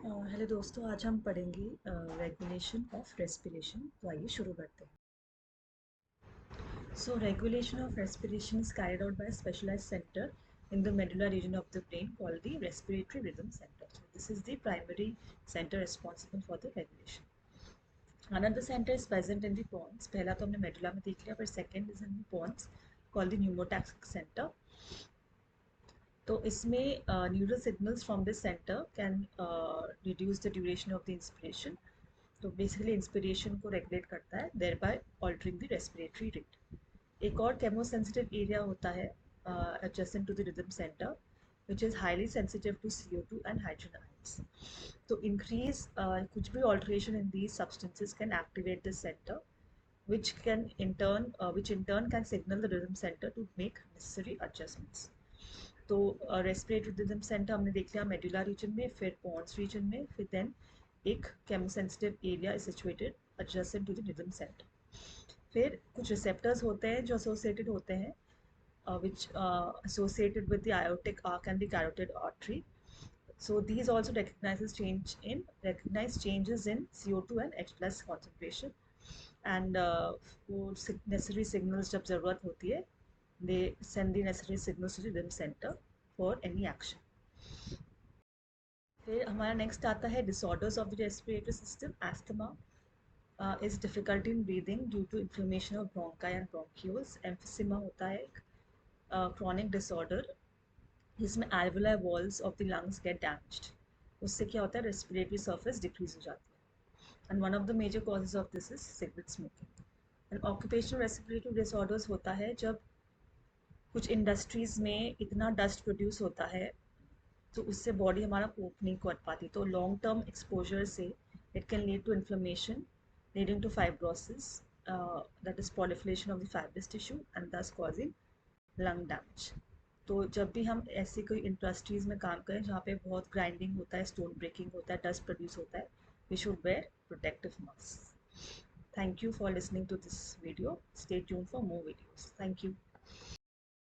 Hello दोस्तों, आज हम पढ़ेंगे रेगुलेशन ऑफ रेस्पिरेशन। तो आइए शुरू करते हैं। So regulation of respiration is carried out by a specialized center in the medulla region of the brain called the respiratory rhythm center. So this is the primary center responsible for the regulation. Another center is present in the pons. पहला तो हमने medulla में देख लिया, पर second is in the pons called the pneumotaxic center. तो इसमें neural signals from this centre can reduce the duration of the inspiration. तो बेसिकली इंस्पिरेशन को रेगुलेट करता है, thereby altering the respiratory rate. एक और केमोसेंसिटिव एरिया होता है adjacent to the rhythm centre, which is highly sensitive to CO2 and hydrogen ions. तो increase कुछ भी alteration in these substances can activate this centre, which in turn can signal the rhythm center to make necessary adjustments. तो respiratory rhythm centre हमने देख लिया medulla reason में, फिर Pond's reason में, फिर देन एक chemosensitive area is situated adjacent to the rhythm centre. फिर कुछ रिसेप्टर्स होते हैं जो एसोसिएटेड होते हैं, which associated with the aortic arc and the carotid artery. So these also recognize changes in CO2 and H plus concentration, and वो necessary signals जब ज़रूरत होती है, they send the necessary signals to the rhythm center for any action. फिर हमारा next आता है disorders of the respiratory system. Asthma is difficulty in breathing due to inflammation of bronchi and bronchioles. Emphysema होता है एक chronic disorder जिसमें alveolar walls of the lungs get damaged. उससे क्या होता है, respiratory surface decrease हो जाती है, and one of the major causes of this is cigarette smoking. And occupational respiratory disorders होता है जब कुछ इंडस्ट्रीज में इतना डस्ट प्रोड्यूस होता है तो उससे बॉडी हमारा कोप नहीं कर पाती, तो लॉन्ग टर्म एक्सपोजर से it can lead to inflammation leading to fibrosis, that is proliferation of the fibrous tissue and thus causing lung damage. तो जब भी हम ऐसी कोई इंडस्ट्रीज़ में काम करें जहाँ पे बहुत ग्राइंडिंग होता है, स्टोन ब्रेकिंग होता है, डस्ट प्रोड्यूस होता है, we should wear protective mask. Thank you for listening to this video. Stay tuned for more videos. Thank you.